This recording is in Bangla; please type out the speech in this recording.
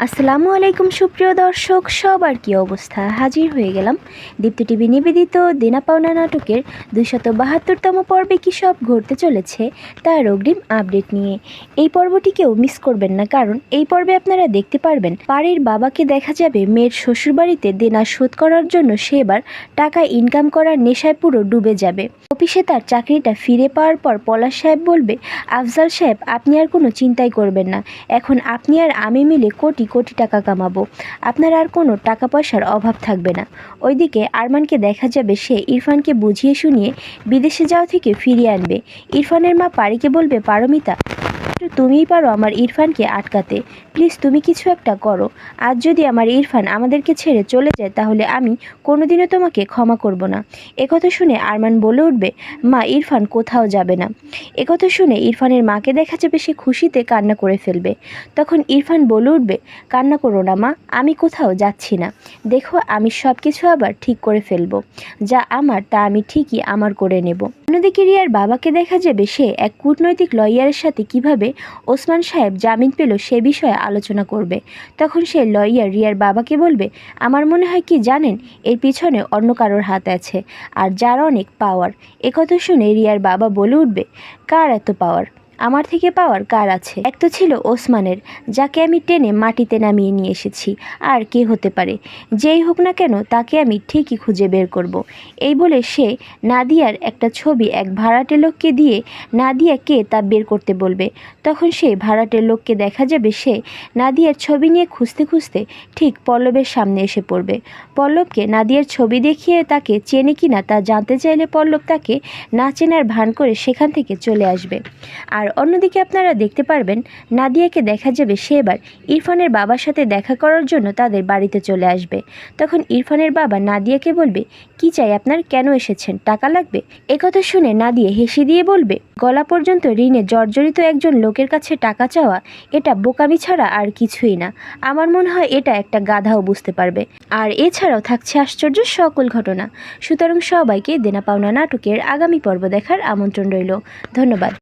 আসসালামু আলাইকুম সুপ্রিয় দর্শক, সবার কী অবস্থা? হাজির হয়ে গেলাম দীপ্তি টিভি নিবেদিত দেনা পাওনা নাটকের 272তম পর্বে কী সব ঘটতে চলেছে তার অগ্রিম আপডেট নিয়ে। এই পর্বটিকেও মিস করবেন না, কারণ এই পর্বে আপনারা দেখতে পারবেন পারির বাবাকে দেখা যাবে মেয়ের শ্বশুরবাড়িতে দেনা শোধ করার জন্য সে এবার টাকা ইনকাম করার নেশায় পুরো ডুবে যাবে। অফিসে তার চাকরিটা ফিরে পাওয়ার পর পলাশ সাহেব বলবে, আফজাল সাহেব আপনি আর কোনো চিন্তাই করবেন না, এখন আপনি আর আমি মিলে কোটি কোটি টাকা কামাবো, আপনার আর কোনো টাকা পয়সার অভাব থাকবে না। ওইদিকে আরমানকে দেখা যাবে সে ইরফানকে বুঝিয়ে শুনিয়ে বিদেশে যাওয়া থেকে ফিরিয়ে আনবে। ইরফানের মা পারিকে বলবে, পারমিতা তুমিই পারো আমার ইরফানকে আটকাতে, প্লিজ তুমি কিছু একটা করো। আজ যদি আমার ইরফান আমাদেরকে ছেড়ে চলে যায় তাহলে আমি কোনোদিনও তোমাকে ক্ষমা করব না। একথা শুনে আরমান বলে উঠবে, মা ইরফান কোথাও যাবে না। একথা শুনে ইরফানের মাকে দেখা যাবে সে খুশিতে কান্না করে ফেলবে। তখন ইরফান বলে উঠবে, কান্না করো না মা, আমি কোথাও যাচ্ছি না, দেখো আমি সব কিছু আবার ঠিক করে ফেলবো, যা আমার তা আমি ঠিকই আমার করে নেব। অন্যদিকে রিয়ার বাবাকে দেখা যাবে সে এক কূটনৈতিক লয়ারের সাথে কিভাবে ওসমান সাহেব জামিন পেল সে বিষয়ে আলোচনা করবে। তখন সে লয়ার রিয়ার বাবাকে বলবে, আমার মনে হয় কি জানেন, এর পিছনে অন্য কারোর হাত আছে, আর যার অনেক পাওয়ার। একথা শুনে রিয়ার বাবা বলে উঠবে, কার এত পাওয়ার? আমার থেকে পাওয়ার কার আছে? এক তো ছিল ওসমানের, যাকে আমি টেনে মাটিতে নামিয়ে নিয়ে এসেছি, আর কে হতে পারে? যেই হোক না কেন তাকে আমি ঠিকই খুঁজে বের করব। এই বলে সে নাদিয়ার একটা ছবি এক ভাড়াটে লোককে দিয়ে নাদিয়া কে তা বের করতে বলবে। তখন সেই ভাড়াটের লোককে দেখা যাবে সে নাদিয়ার ছবি নিয়ে খুঁজতে খুঁজতে ঠিক পল্লবের সামনে এসে পড়বে। পল্লবকে নাদিয়ার ছবি দেখিয়ে তাকে চেনে কিনা তা জানতে চাইলে পল্লব তাকে না চেনার ভান করে সেখান থেকে চলে আসবে। আর অন্যদিকে আপনারা দেখতে পারবেন নাদিয়াকে দেখা যাবে সে এবার ইরফানের বাবার সাথে দেখা করার জন্য তাদের বাড়িতে চলে আসবে। তখন ইরফানের বাবা নাদিয়াকে বলবে, কি চাই আপনার, কেন এসেছেন, টাকা লাগবে? একথা শুনে নাদিয়া হেসে দিয়ে বলবে, গলা পর্যন্ত ঋণে জর্জরিত একজন লোকের কাছে টাকা চাওয়া এটা বোকামি ছাড়া আর কিছুই না। আমার মনে হয় এটা একটা গাধাও বুঝতে পারবে। আর এছাড়াও থাকছে আশ্চর্য সকল ঘটনা। সুতরাং সবাইকে দেনা পাওনা নাটকের আগামী পর্ব দেখার আমন্ত্রণ রইল। ধন্যবাদ।